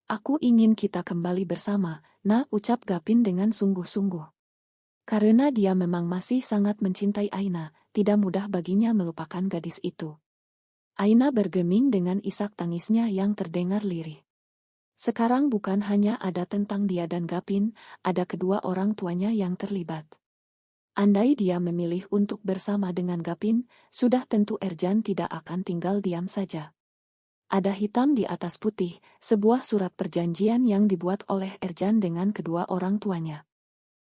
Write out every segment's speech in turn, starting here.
Aku ingin kita kembali bersama, nah, ucap Gapin dengan sungguh-sungguh. Karena dia memang masih sangat mencintai Aina, tidak mudah baginya melupakan gadis itu. Aina bergeming dengan isak tangisnya yang terdengar lirih. Sekarang bukan hanya ada tentang dia dan Gapin, ada kedua orang tuanya yang terlibat. Andai dia memilih untuk bersama dengan Gapin, sudah tentu Erjan tidak akan tinggal diam saja. Ada hitam di atas putih, sebuah surat perjanjian yang dibuat oleh Erjan dengan kedua orang tuanya.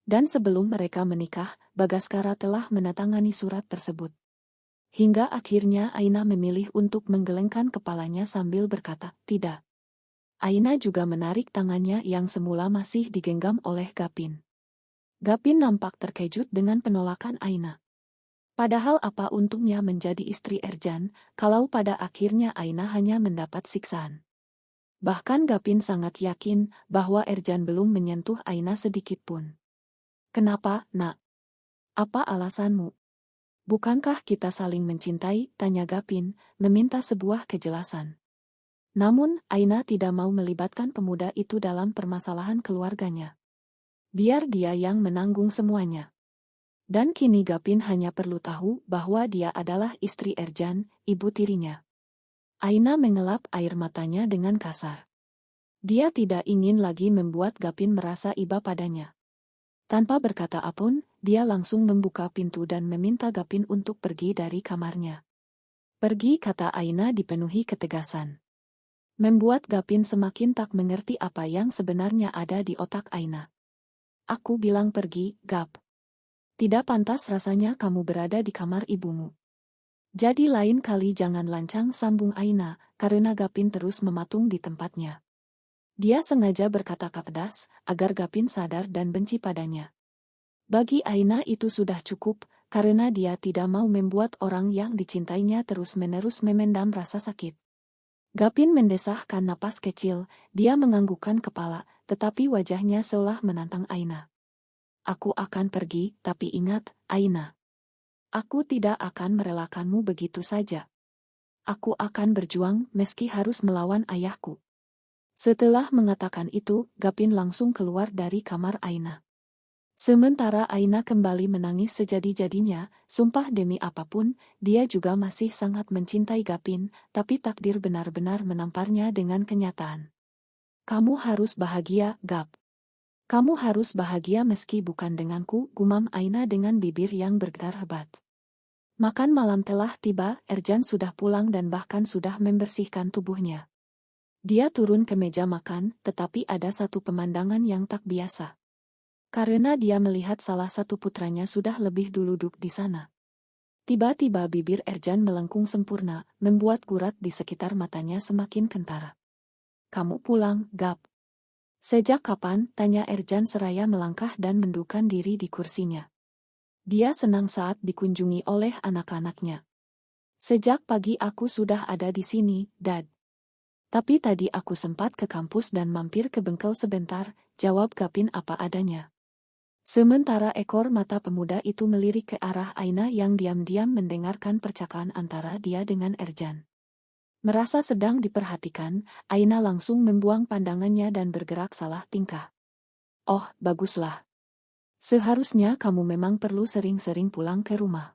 Dan sebelum mereka menikah, Bagaskara telah menandatangani surat tersebut. Hingga akhirnya Aina memilih untuk menggelengkan kepalanya sambil berkata, tidak. Aina juga menarik tangannya yang semula masih digenggam oleh Gapin. Gapin nampak terkejut dengan penolakan Aina. Padahal apa untungnya menjadi istri Erjan, kalau pada akhirnya Aina hanya mendapat siksaan. Bahkan Gapin sangat yakin bahwa Erjan belum menyentuh Aina sedikit pun. Kenapa, nak? Apa alasanmu? Bukankah kita saling mencintai? Tanya Gapin, meminta sebuah kejelasan. Namun, Aina tidak mau melibatkan pemuda itu dalam permasalahan keluarganya. Biar dia yang menanggung semuanya. Dan kini Gapin hanya perlu tahu bahwa dia adalah istri Erjan, ibu tirinya. Aina mengelap air matanya dengan kasar. Dia tidak ingin lagi membuat Gapin merasa iba padanya. Tanpa berkata apapun, dia langsung membuka pintu dan meminta Gapin untuk pergi dari kamarnya. Pergi, kata Aina dipenuhi ketegasan. Membuat Gapin semakin tak mengerti apa yang sebenarnya ada di otak Aina. Aku bilang pergi, Gap. Tidak pantas rasanya kamu berada di kamar ibumu. Jadi lain kali jangan lancang, sambung Aina, karena Gapin terus mematung di tempatnya. Dia sengaja berkata pedas, agar Gapin sadar dan benci padanya. Bagi Aina itu sudah cukup, karena dia tidak mau membuat orang yang dicintainya terus-menerus memendam rasa sakit. Gapin mendesahkan napas kecil, dia menganggukkan kepala, tetapi wajahnya seolah menantang Aina. Aku akan pergi, tapi ingat, Aina. Aku tidak akan merelakanmu begitu saja. Aku akan berjuang meski harus melawan ayahku. Setelah mengatakan itu, Gapin langsung keluar dari kamar Aina. Sementara Aina kembali menangis sejadi-jadinya, sumpah demi apapun, dia juga masih sangat mencintai Gapin, tapi takdir benar-benar menamparnya dengan kenyataan. Kamu harus bahagia, Gap. Kamu harus bahagia meski bukan denganku, gumam Aina dengan bibir yang bergetar hebat. Makan malam telah tiba, Erjan sudah pulang dan bahkan sudah membersihkan tubuhnya. Dia turun ke meja makan, tetapi ada satu pemandangan yang tak biasa. Karena dia melihat salah satu putranya sudah lebih dulu duduk di sana. Tiba-tiba bibir Erjan melengkung sempurna, membuat gurat di sekitar matanya semakin kentara. Kamu pulang, Gap. Sejak kapan? Tanya Erjan seraya melangkah dan mendudukkan diri di kursinya. Dia senang saat dikunjungi oleh anak-anaknya. Sejak pagi aku sudah ada di sini, Dad. Tapi tadi aku sempat ke kampus dan mampir ke bengkel sebentar, jawab Gapin apa adanya. Sementara ekor mata pemuda itu melirik ke arah Aina yang diam-diam mendengarkan percakapan antara dia dengan Erjan. Merasa sedang diperhatikan, Aina langsung membuang pandangannya dan bergerak salah tingkah. Oh, baguslah. Seharusnya kamu memang perlu sering-sering pulang ke rumah.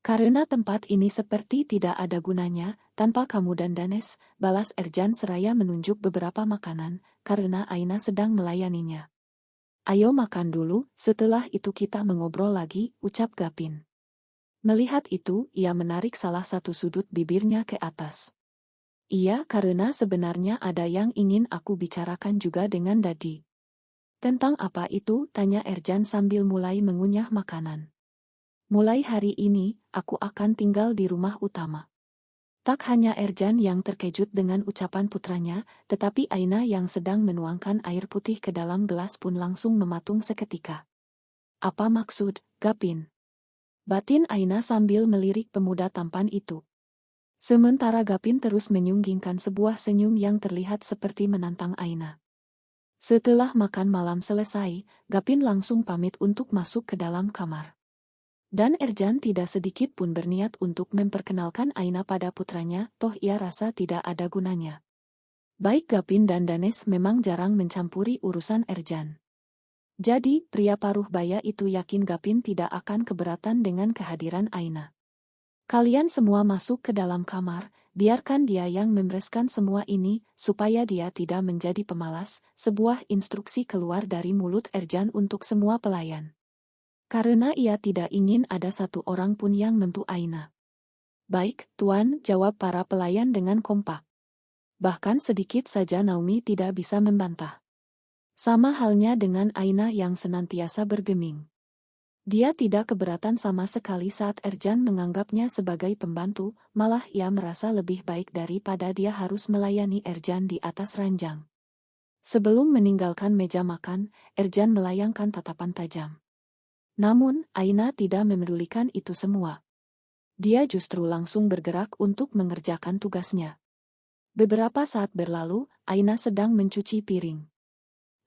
Karena tempat ini seperti tidak ada gunanya, tanpa kamu dan Danes, balas Erjan seraya menunjuk beberapa makanan, karena Aina sedang melayaninya. Ayo makan dulu, setelah itu kita mengobrol lagi, ucap Gapin. Melihat itu, ia menarik salah satu sudut bibirnya ke atas. Iya, karena sebenarnya ada yang ingin aku bicarakan juga dengan Dadi. Tentang apa itu? Tanya Erjan sambil mulai mengunyah makanan. Mulai hari ini, aku akan tinggal di rumah utama. Tak hanya Erjan yang terkejut dengan ucapan putranya, tetapi Aina yang sedang menuangkan air putih ke dalam gelas pun langsung mematung seketika. Apa maksud, Gapin? Batin Aina sambil melirik pemuda tampan itu. Sementara Gapin terus menyunggingkan sebuah senyum yang terlihat seperti menantang Aina. Setelah makan malam selesai, Gapin langsung pamit untuk masuk ke dalam kamar. Dan Erjan tidak sedikit pun berniat untuk memperkenalkan Aina pada putranya, toh ia rasa tidak ada gunanya. Baik Gapin dan Danes memang jarang mencampuri urusan Erjan. Jadi, pria paruh baya itu yakin Gapin tidak akan keberatan dengan kehadiran Aina. Kalian semua masuk ke dalam kamar, biarkan dia yang membereskan semua ini, supaya dia tidak menjadi pemalas, sebuah instruksi keluar dari mulut Erjan untuk semua pelayan. Karena ia tidak ingin ada satu orang pun yang membantu Aina. Baik, Tuan, jawab para pelayan dengan kompak. Bahkan sedikit saja Naomi tidak bisa membantah. Sama halnya dengan Aina yang senantiasa bergeming. Dia tidak keberatan sama sekali saat Erjan menganggapnya sebagai pembantu, malah ia merasa lebih baik daripada dia harus melayani Erjan di atas ranjang. Sebelum meninggalkan meja makan, Erjan melayangkan tatapan tajam. Namun, Aina tidak memedulikan itu semua. Dia justru langsung bergerak untuk mengerjakan tugasnya. Beberapa saat berlalu, Aina sedang mencuci piring.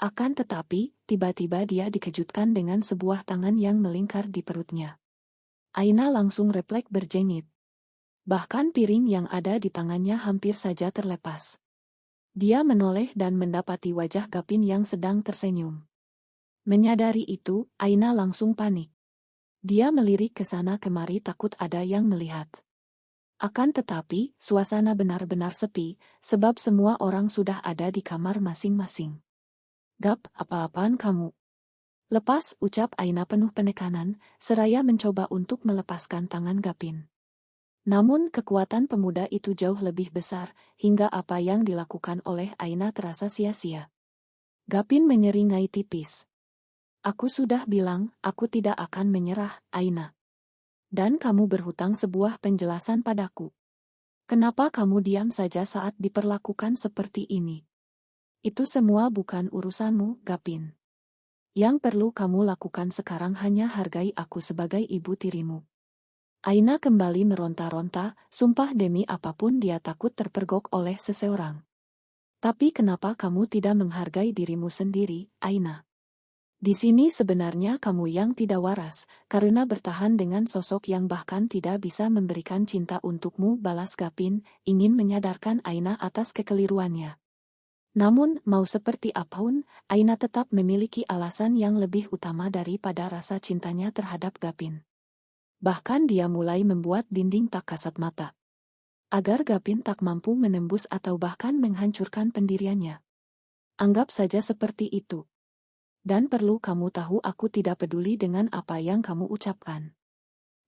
Akan tetapi, tiba-tiba dia dikejutkan dengan sebuah tangan yang melingkar di perutnya. Aina langsung refleks berjengit. Bahkan piring yang ada di tangannya hampir saja terlepas. Dia menoleh dan mendapati wajah Gapin yang sedang tersenyum. Menyadari itu, Aina langsung panik. Dia melirik ke sana kemari takut ada yang melihat. Akan tetapi, suasana benar-benar sepi, sebab semua orang sudah ada di kamar masing-masing. Gap, apa-apaan kamu? Lepas, ucap Aina penuh penekanan, seraya mencoba untuk melepaskan tangan Gapin. Namun kekuatan pemuda itu jauh lebih besar, hingga apa yang dilakukan oleh Aina terasa sia-sia. Gapin menyeringai tipis. Aku sudah bilang, aku tidak akan menyerah, Aina. Dan kamu berhutang sebuah penjelasan padaku. Kenapa kamu diam saja saat diperlakukan seperti ini? Itu semua bukan urusanmu, Gapin. Yang perlu kamu lakukan sekarang hanya hargai aku sebagai ibu tirimu. Aina kembali meronta-ronta, sumpah demi apapun dia takut terpergok oleh seseorang. Tapi kenapa kamu tidak menghargai dirimu sendiri, Aina? Di sini sebenarnya kamu yang tidak waras, karena bertahan dengan sosok yang bahkan tidak bisa memberikan cinta untukmu, balas Gapin, ingin menyadarkan Aina atas kekeliruannya. Namun, mau seperti apapun, Aina tetap memiliki alasan yang lebih utama daripada rasa cintanya terhadap Gapin. Bahkan dia mulai membuat dinding tak kasat mata. Agar Gapin tak mampu menembus atau bahkan menghancurkan pendiriannya. Anggap saja seperti itu. Dan perlu kamu tahu aku tidak peduli dengan apa yang kamu ucapkan.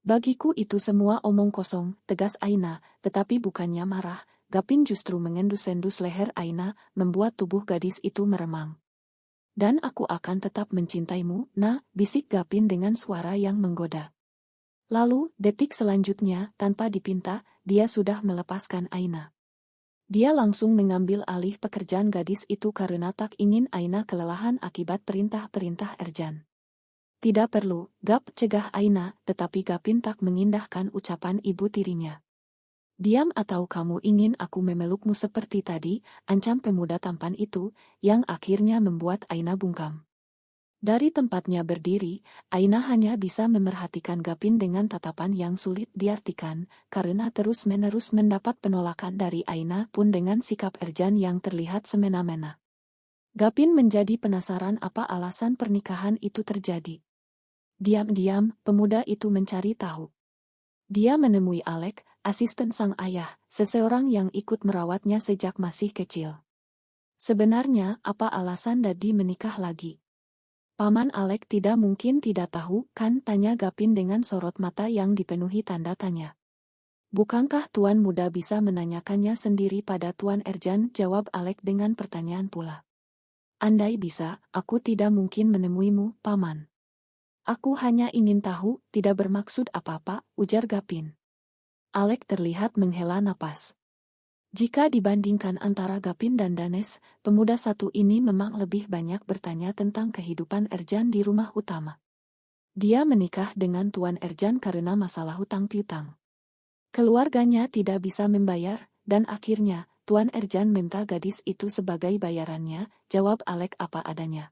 Bagiku itu semua omong kosong, tegas Aina, tetapi bukannya marah, Gapin justru mengendus-endus leher Aina, membuat tubuh gadis itu meremang. Dan aku akan tetap mencintaimu, nah, bisik Gapin dengan suara yang menggoda. Lalu, detik selanjutnya, tanpa dipinta, dia sudah melepaskan Aina. Dia langsung mengambil alih pekerjaan gadis itu karena tak ingin Aina kelelahan akibat perintah-perintah Erjan. Tidak perlu, Gap, cegah Aina, tetapi Gapin tak mengindahkan ucapan ibu tirinya. Diam atau kamu ingin aku memelukmu seperti tadi, ancam pemuda tampan itu, yang akhirnya membuat Aina bungkam. Dari tempatnya berdiri, Aina hanya bisa memerhatikan Gapin dengan tatapan yang sulit diartikan, karena terus-menerus mendapat penolakan dari Aina pun dengan sikap Erjan yang terlihat semena-mena. Gapin menjadi penasaran apa alasan pernikahan itu terjadi. Diam-diam, pemuda itu mencari tahu. Dia menemui Alek, asisten sang ayah, seseorang yang ikut merawatnya sejak masih kecil. Sebenarnya, apa alasan Dadi menikah lagi? Paman Alek tidak mungkin tidak tahu, kan, tanya Gapin dengan sorot mata yang dipenuhi tanda tanya. Bukankah Tuan Muda bisa menanyakannya sendiri pada Tuan Erjan, jawab Alek dengan pertanyaan pula. Andai bisa, aku tidak mungkin menemuimu, Paman. Aku hanya ingin tahu, tidak bermaksud apa-apa, ujar Gapin. Alek terlihat menghela napas. Jika dibandingkan antara Gapin dan Danes, pemuda satu ini memang lebih banyak bertanya tentang kehidupan Erjan di rumah utama. Dia menikah dengan Tuan Erjan karena masalah hutang piutang. Keluarganya tidak bisa membayar, dan akhirnya, Tuan Erjan minta gadis itu sebagai bayarannya, jawab Alek apa adanya.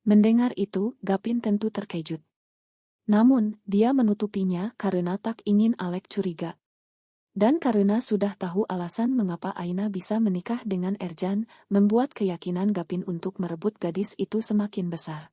Mendengar itu, Gapin tentu terkejut. Namun, dia menutupinya karena tak ingin Alek curiga. Dan karena sudah tahu alasan mengapa Aina bisa menikah dengan Erjan, membuat keyakinan Gapin untuk merebut gadis itu semakin besar.